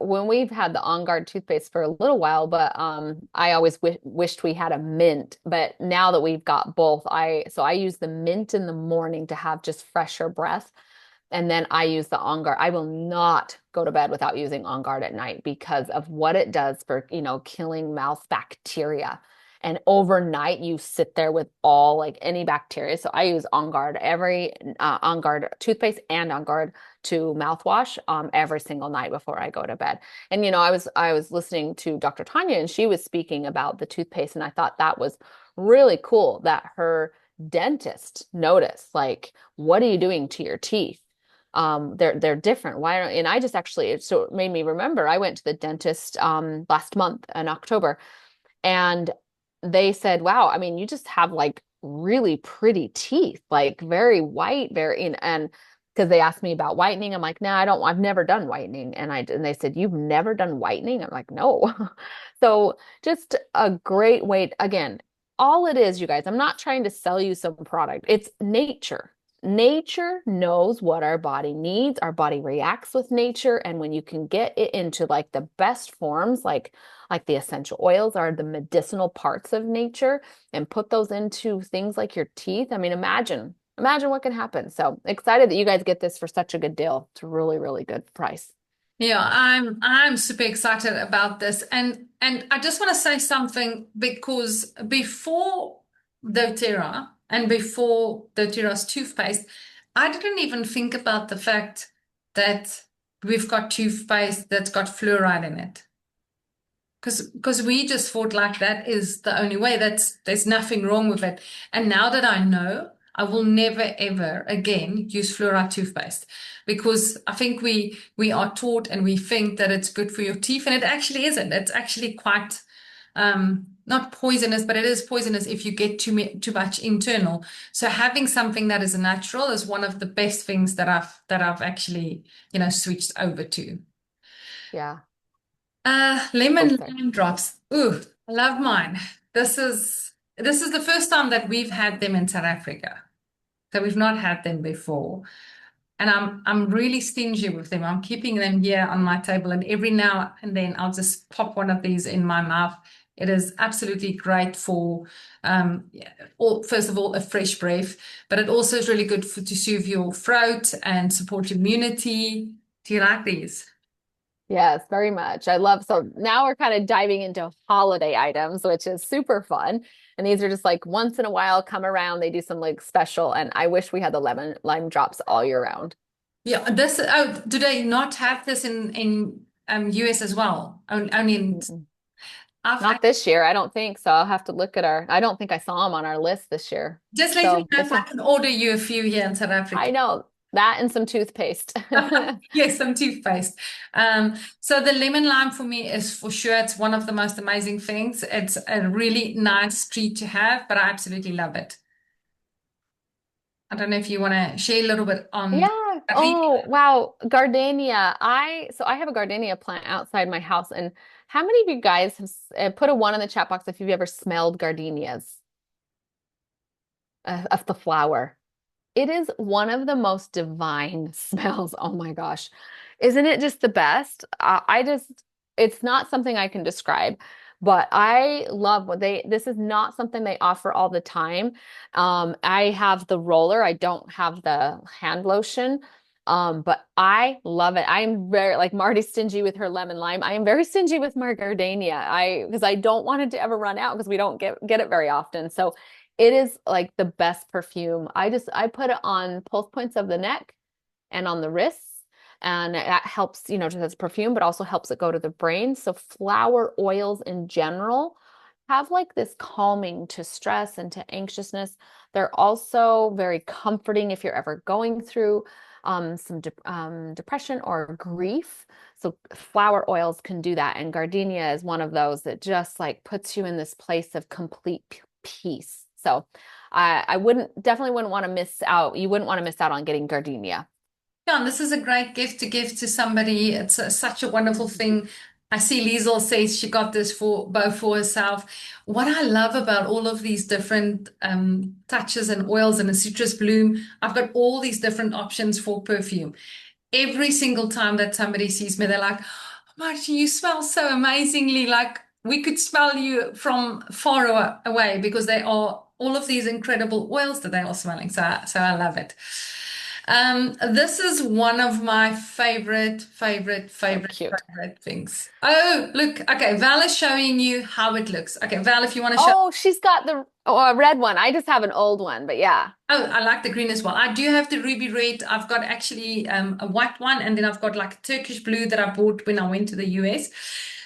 When we've had the On Guard toothpaste for a little while, but I always wished we had a mint. But now that we've got both, I use the mint in the morning to have just fresher breath, and then I use the On Guard. I will not go to bed without using On Guard at night because of what it does for, killing mouth bacteria. And overnight, you sit there with all like any bacteria. So I use On Guard On Guard toothpaste and On Guard to mouthwash every single night before I go to bed. And I was listening to Dr. Tanya, and she was speaking about the toothpaste, and I thought that was really cool that her dentist noticed, like, what are you doing to your teeth? They're different. Why don't, and I just actually, so it made me remember, I went to the dentist last month in October, and they said, wow, I mean, you just have like really pretty teeth, like very white, and because they asked me about whitening, I'm like, no, I've never done whitening. And they said, you've never done whitening? I'm like, no. So just a great way, again, all it is, you guys, I'm not trying to sell you some product. It's nature. Nature knows what our body needs. Our body reacts with nature. And when you can get it into like the best forms, like the essential oils are the medicinal parts of nature, and put those into things like your teeth. I mean, imagine what can happen. So excited that you guys get this for such a good deal. It's a really, really good price. Yeah, I'm super excited about this. And I just want to say something because before doTERRA and before doTERRA's toothpaste, I didn't even think about the fact that we've got toothpaste that's got fluoride in it. Because we just thought like that is the only way. There's nothing wrong with it. And now that I know, I will never ever again use fluoride toothpaste because I think we are taught and we think that it's good for your teeth, and it actually isn't. It's actually quite not poisonous, but it is poisonous if you get too much internal. So having something that is natural is one of the best things that I've actually switched over to. Yeah, so Lemon excited. lime drops. Ooh, I love mine. This is the first time that we've had them in South Africa. So we've not had them before. And I'm really stingy with them. I'm keeping them here on my table, and every now and then I'll just pop one of these in my mouth. It is absolutely great for yeah, first of all, a fresh breath, but it also is really good to soothe your throat and support immunity. Do you like these? Yes, very much. I love, so now we're kind of diving into holiday items, which is super fun. And these are just like once in a while come around, they do some like special, and I wish we had the lemon lime drops all year round. Yeah, this oh, do they not have this in US as well? Only in Mm-mm. I've Not this year, I don't think so. I'll have to look at our, I don't think I saw them on our list this year. just let me So know this if I one, can order you a few here in South I Africa. know that and some toothpaste. Yes, some toothpaste. So the lemon lime for me is for sure it's one of the most amazing things. It's a really nice treat to have, but I absolutely love it. I don't know if you want to share a little bit on Yeah. gardenia. Oh, wow. Gardenia. I have a gardenia plant outside my house. And how many of you guys have put a one in the chat box if you've ever smelled gardenias of the flower? It is one of the most divine smells. Oh my gosh. Isn't it just the best? I just, it's not something I can describe, but I love what this is not something they offer all the time. I have the roller. I don't have the hand lotion. But I love it. I'm very like Marty stingy with her lemon lime. I am very stingy with my gardenia. Because I don't want it to ever run out because we don't get it very often. So it is like the best perfume. I put it on both points of the neck and on the wrists. And that helps, just as perfume, but also helps it go to the brain. So flower oils in general have like this calming to stress and to anxiousness. They're also very comforting if you're ever going through some depression or grief. So flower oils can do that. And gardenia is one of those that just like puts you in this place of complete peace. So I wouldn't definitely wouldn't want to miss out. You wouldn't want to miss out on getting gardenia. Yeah, and this is a great gift to give to somebody. It's such a wonderful thing. I see Liesel says she got this for both for herself. What I love about all of these different touches and oils and a citrus bloom, I've got all these different options for perfume. Every single time that somebody sees me, they're like, "Oh, Margie, you smell so amazingly. Like we could smell you from far away because they are all of these incredible oils that they are smelling. So I love it. This is one of my So cute. favorite things. Oh, look. Okay, Val is showing you how it looks. Okay, Val, if you want to show. Oh, she's got the red one. I just have an old one, but yeah. Oh, I like the green as well. I do have the ruby red. I've got actually a white one, and then I've got like a Turkish blue that I bought when I went to the US.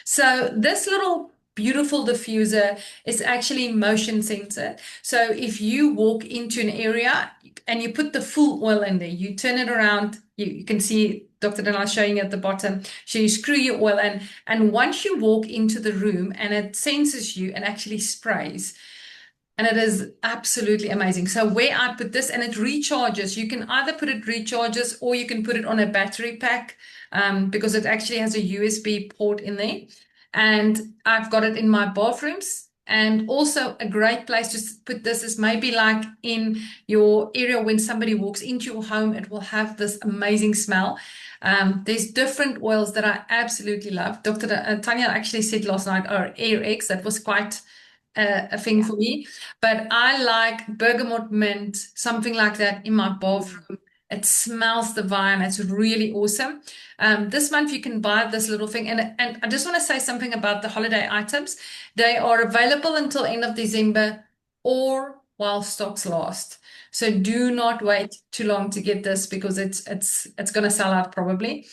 So this little beautiful diffuser is actually motion sensor. So if you walk into an area and you put the full oil in there, you turn it around, you can see Dr. Danielle showing at the bottom. So you screw your oil in, and once you walk into the room and it senses you and actually sprays. And it is absolutely amazing. So where I put this and it recharges, you can either put it recharges or you can put it on a battery pack because it actually has a USB port in there. And I've got it in my bathrooms. And also a great place to put this is maybe like in your area when somebody walks into your home, it will have this amazing smell. There's different oils that I absolutely love. Dr. Tanya actually said last night, or Air X, that was quite a thing Yeah. for me. But I like bergamot mint, something like that in my Mm. bathroom. It smells divine. It's really awesome. This month you can buy this little thing. And I just want to say something about the holiday items. They are available until end of December or while stocks last. So do not wait too long to get this because it's going to sell out probably.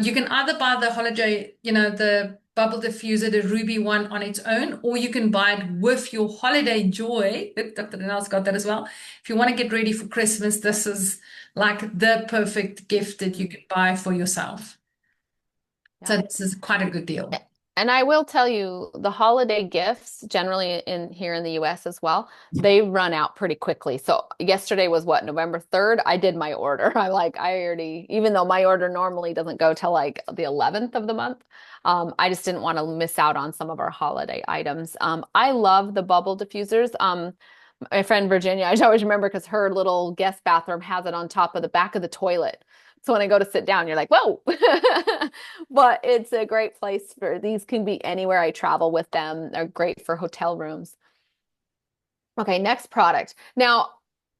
You can either buy the holiday, the bubble diffuser, the ruby one on its own, or you can buy it with your holiday joy. Look, Dr. Danelle's got that as well. If you want to get ready for Christmas, this is like the perfect gift that you Mm. can buy for yourself. So Yeah. this is quite a good deal. And I will tell you, the holiday gifts, generally in here in the US as well, they run out pretty quickly. So yesterday was what, November 3rd? I did my order. I already, even though my order normally doesn't go till like the 11th of the month, I just didn't want to miss out on some of our holiday items. I love the bubble diffusers. My friend Virginia, I always remember because her little guest bathroom has it on top of the back of the toilet. So when I go to sit down, you're like, whoa. But it's a great place for these can be anywhere I travel with them. They're great for hotel rooms. Okay, next product. Now,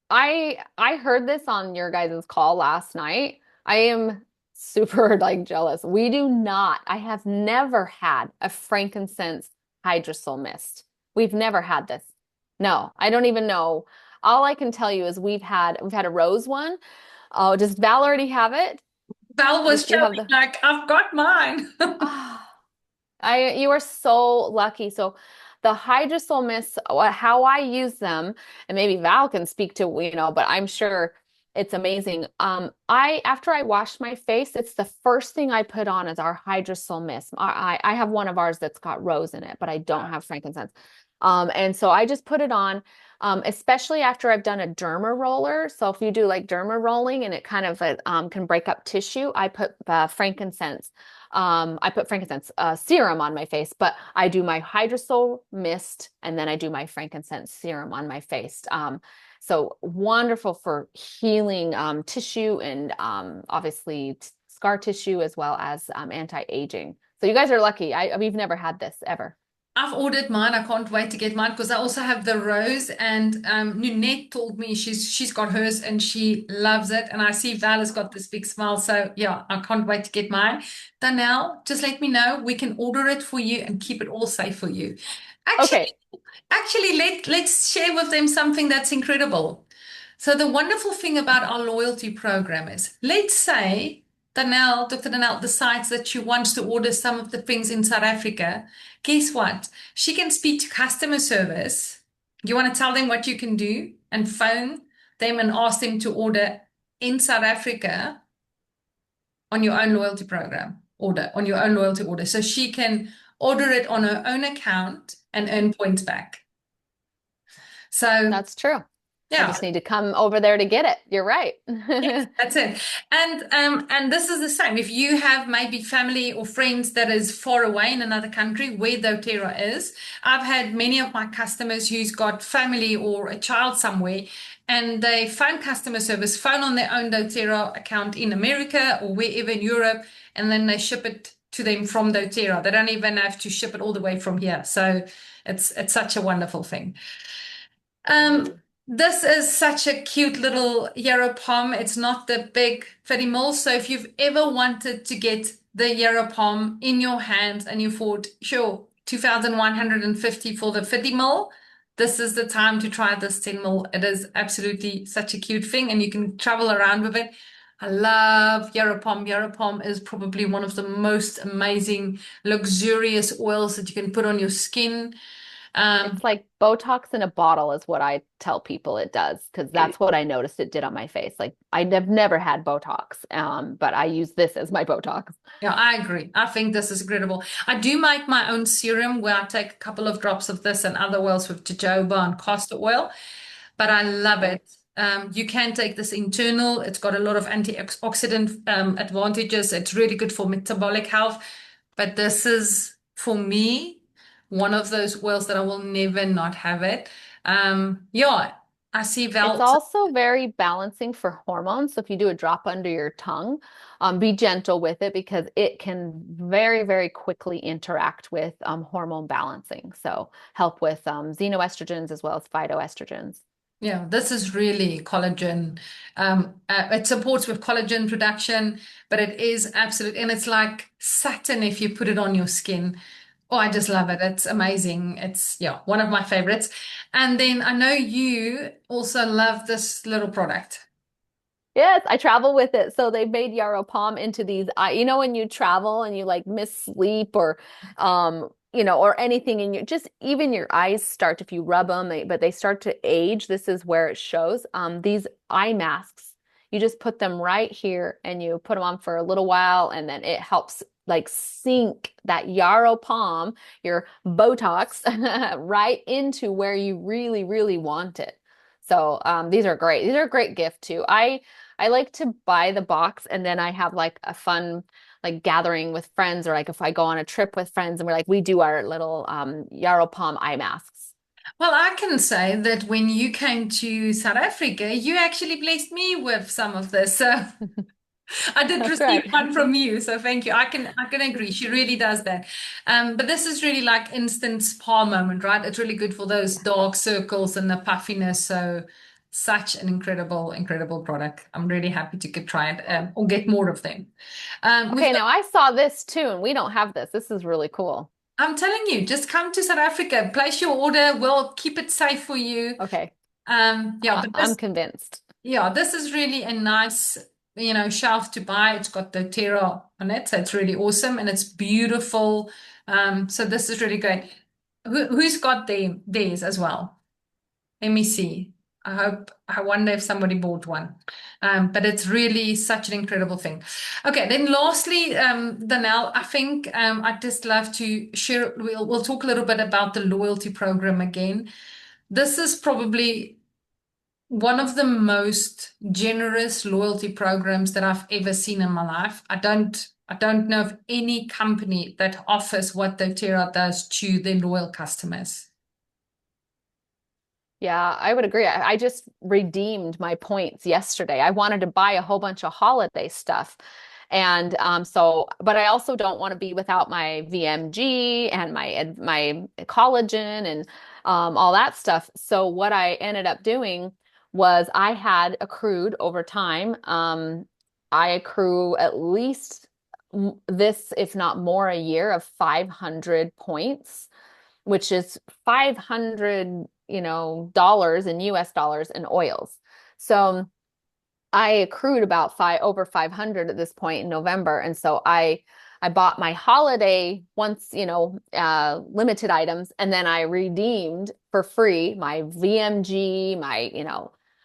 I heard this on your guys' call last night. I am super like jealous. We do not. I have never had a frankincense hydrosol mist. We've never had this. No, I don't even know. All I can tell you is we've had a rose one. Oh, does Val already have it? Val Does was she showing have the like, I've got mine. Ah, you are so lucky. So the hydrosol mists, how I use them, and maybe Val can speak to, but I'm sure it's amazing. After I wash my face, it's the first thing I put on is our hydrosol mist. I have one of ours that's got rose in it, but I don't have frankincense. And so I just put it on, especially after I've done a derma roller. So if you do like derma rolling and it kind of can break up tissue, I put frankincense serum on my face, but I do my hydrosol mist and then I do my frankincense serum on my face. So wonderful for healing tissue and obviously scar tissue as well as anti-aging. So you guys are lucky. We've never had this ever. I've ordered mine. I can't wait to get mine because I also have the rose. And Nunette told me she's got hers and she loves it. And I see Val has got this big smile. So yeah, I can't wait to get mine. Danielle, just let me know. We can order it for you and keep it all safe for you. Actually, Okay, let's share with them something that's incredible. So the wonderful thing about our loyalty program is, let's say Dr. Danielle decides that she wants to order some of the things in South Africa. Guess what? She can speak to customer service. You want to tell them what you can do and phone them and ask them to order in South Africa on your own loyalty program order, on your own loyalty order. So she can order it on her own account and earn points back. So, that's true. I yeah. just need to come over there to get it. You're right. Yes, that's it. And this is the same. If you have maybe family or friends that is far away in another country where doTERRA is, I've had many of my customers who's got family or a child somewhere, and they phone customer service, phone on their own doTERRA account in America or wherever in Europe, and then they ship it to them from doTERRA. They don't even have to ship it all the way from here. So it's such a wonderful thing. Um, this is such a cute little yarrow palm. It's not the big 30 mil. So if you've ever wanted to get the yarrow palm in your hands and you thought, sure, 2,150 for the 50 mil, this is the time to try this 10 mil. It is absolutely such a cute thing and you can travel around with it. I love yarrow palm. Yarrow palm is probably one of the most amazing, luxurious oils that you can put on your skin. It's like Botox in a bottle is what I tell people it does, because that's what I noticed it did on my face. Like I've never had Botox, but I use this as my Botox. Yeah, I agree. I think this is incredible. I do make my own serum where I take a couple of drops of this and other oils with jojoba and castor oil, but I love Okay. it. You can take this internal. It's got a lot of antioxidant advantages. It's really good for metabolic health. But this is, for me, one of those oils that I will never not have it. Yeah, I see It's Val. also very balancing for hormones. So if you do a drop under your tongue, be gentle with it because it can very, very quickly interact with hormone balancing. So help with xenoestrogens as well as phytoestrogens. Yeah, this is really collagen. It supports with collagen production, but it is absolute, and it's like satin if you put it on your skin. Oh, I just love it. It's amazing. It's, yeah, one of my favorites. And then I know you also love this little product. Yes, I travel with it. So they made Yarrow Palm into these, when you travel and you like miss sleep or, or anything in your, just even your eyes start, if you rub them, but they start to age. This is where it shows. These eye masks, you just put them right here and you put them on for a little while and then it helps like sink that Yarrow Palm, your Botox, right into where you really, really want it. So these are great. These are a great gift too. I like to buy the box and then I have like a fun like gathering with friends or like if I go on a trip with friends and we do our little Yarrow Palm eye masks. Well, I can say that when you came to South Africa, you actually blessed me with some of this. So I did That's receive right. one from you, so thank you. I can agree. She really does that. But this is really like instant spa moment, right? It's really good for those dark circles and the puffiness. So such an incredible product. I'm really happy to get try it or get more of them. We've Okay, got, now I saw this too, and we don't have this. This is really cool. I'm telling you, just come to South Africa, place your order. We'll keep it safe for you. Okay, Yeah, but I'm convinced. this is really a nice, shelf to buy. It's got doTERRA on it, so it's really awesome and it's beautiful. So this is really great. Who's got theirs as well? Let me see. I wonder if somebody bought one. But it's really such an incredible thing. Okay, then lastly, Danielle, I think I'd just love to share. We'll talk a little bit about the loyalty program again. This is probably one of the most generous loyalty programs that I've ever seen in my life. I don't know of any company that offers what doTERRA does to their loyal customers. Yeah, I would agree. I just redeemed my points yesterday. I wanted to buy a whole bunch of holiday stuff. And but I also don't want to be without my VMG and my collagen and all that stuff. So what I ended up doing was I had accrued over time. I accrue at least this, if not more, a year of 500 points, which is 500, dollars in US dollars in oils. So I accrued about over 500 at this point in November. And so I bought my holiday once, limited items, and then I redeemed for free my VMG, my,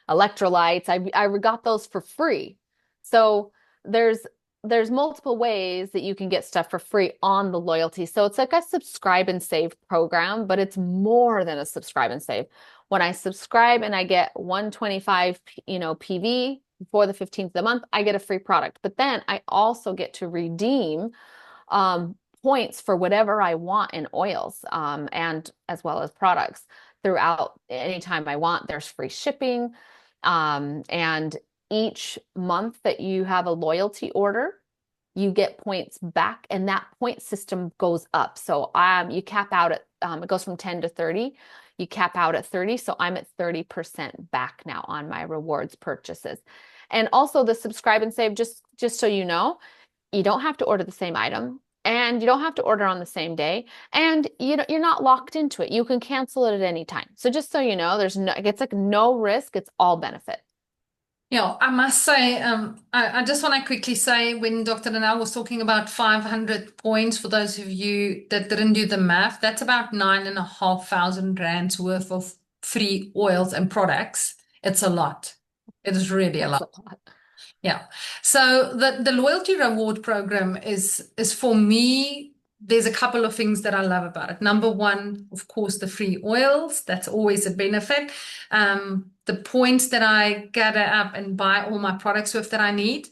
electrolytes. I got those for free. So there's there's multiple ways that you can get stuff for free on the loyalty. So it's like a subscribe and save program, but it's more than a subscribe and save. When I subscribe and I get 125, PV before the 15th of the month, I get a free product. But then I also get to redeem points for whatever I want in oils, and as well as products throughout anytime I want. There's free shipping. And each month that you have a loyalty order, you get points back, and that point system goes up. So you cap out at it goes from 10 to 30. You cap out at 30. So I'm at 30% back now on my rewards purchases. And also the subscribe and save, just so you know, you don't have to order the same item, and you don't have to order on the same day, and you're not locked into it. You can cancel it at any time. So just so you know, it's like no risk, it's all benefit. Yeah, I must say, I just want to quickly say when Dr. Danielle was talking about 500 points, for those of you that didn't do the math, that's about 9,500 rands worth of free oils and products. It's a lot. It is really a It's lot. a lot. Yeah. So the loyalty reward program is for me, there's a couple of things that I love about it. Number one, of course, the free oils. That's always a benefit. The points that I gather up and buy all my products with that I need.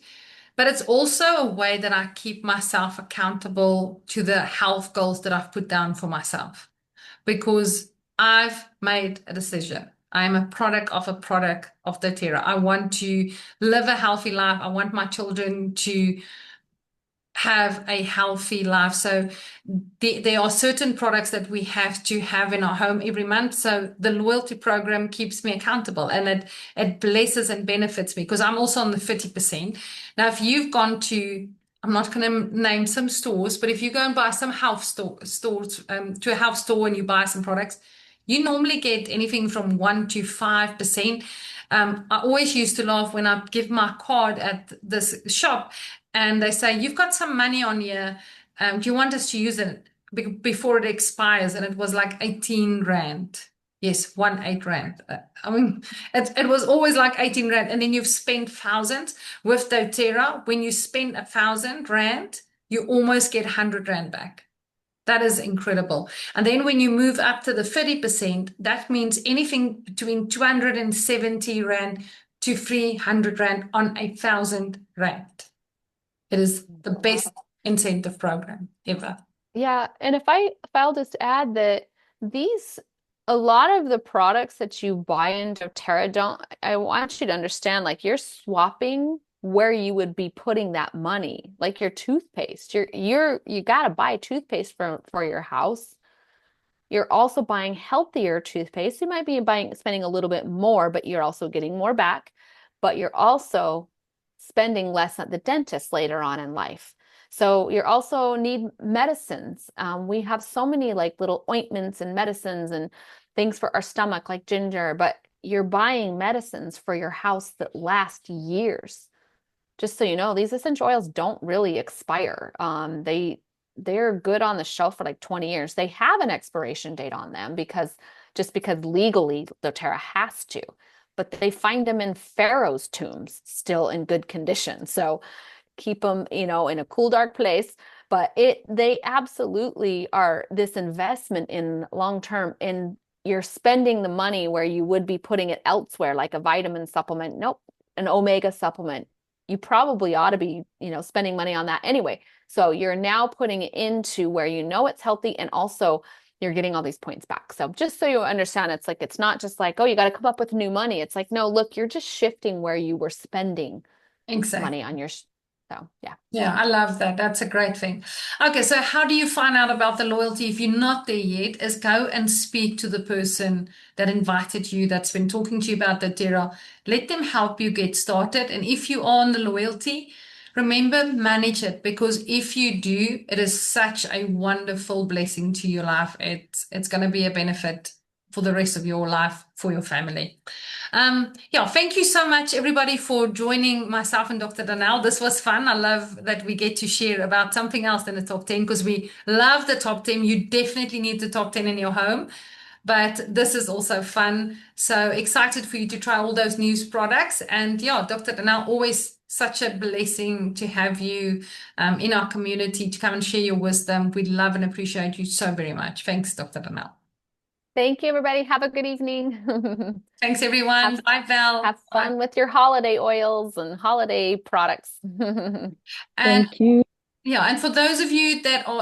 But it's also a way that I keep myself accountable to the health goals that I've put down for myself because I've made a decision. I am a product of doTERRA. I want to live a healthy life. I want my children to have a healthy life. So there are certain products that we have to have in our home every month. So the loyalty program keeps me accountable and it blesses and benefits me because I'm also on the 30%. Now, if you've gone to I'm not going to name some stores, but if you go and buy some stores to a health store and you buy some products, you normally get anything from 1 to 5%. I always used to laugh when I give my card at this shop and they say, "You've got some money on here. Do you want us to use it before it expires?" And it was like 18 Rand. Yes, 18 Rand. I mean, it was always like 18 Rand. And then you've spent thousands with doTERRA. When you spend 1,000 Rand, you almost get 100 Rand back. That is incredible. And then when you move up to the 30%, that means anything between 270 Rand to 300 Rand on 1,000 Rand. It is the best incentive program ever. Yeah, and if I'll just add that these a lot of the products that you buy in doTERRA don't I want you to understand, like, you're swapping where you would be putting that money, like your toothpaste. You gotta buy toothpaste for your house. You're also buying healthier toothpaste. You might be spending a little bit more, but you're also getting more back. But you're also spending less at the dentist later on in life. So you also need medicines. We have so many like little ointments and medicines and things for our stomach, like ginger, but you're buying medicines for your house that last years. Just so you know, these essential oils don't really expire. They're good on the shelf for like 20 years. They have an expiration date on them because legally doTERRA has to, but they find them in pharaoh's tombs still in good condition. So keep them, in a cool, dark place. But they absolutely are this investment in long term. And you're spending the money where you would be putting it elsewhere, like a vitamin supplement. Nope, an omega supplement. You probably ought to be, spending money on that anyway. So you're now putting it into where you know it's healthy, and also you're getting all these points back. So just so you understand, it's not just like, oh, you got to come up with new money. It's like, no, look, you're just shifting where you were spending Exactly. money on your, so yeah. Yeah, I love that. That's a great thing. Okay, so how do you find out about the loyalty if you're not there yet? Is go and speak to the person that invited you, that's been talking to you about the doTERRA. Let them help you get started. And if you are on the loyalty, remember, manage it, because if you do, it is such a wonderful blessing to your life. It's going to be a benefit for the rest of your life, for your family. Yeah, thank you so much, everybody, for joining myself and Dr. Danielle. This was fun. I love that we get to share about something else than the top 10, because we love the top 10. You definitely need the top 10 in your home, but this is also fun. So excited for you to try all those new products. And yeah, Dr. Danielle, always such a blessing to have you in our community to come and share your wisdom. We love and appreciate you so very much. Thanks, Dr. Danielle. Thank you, everybody. Have a good evening. Thanks, everyone. Have Bye, Val. have Bye. fun with your holiday oils and holiday products. And Thank you. yeah, and for those of you that are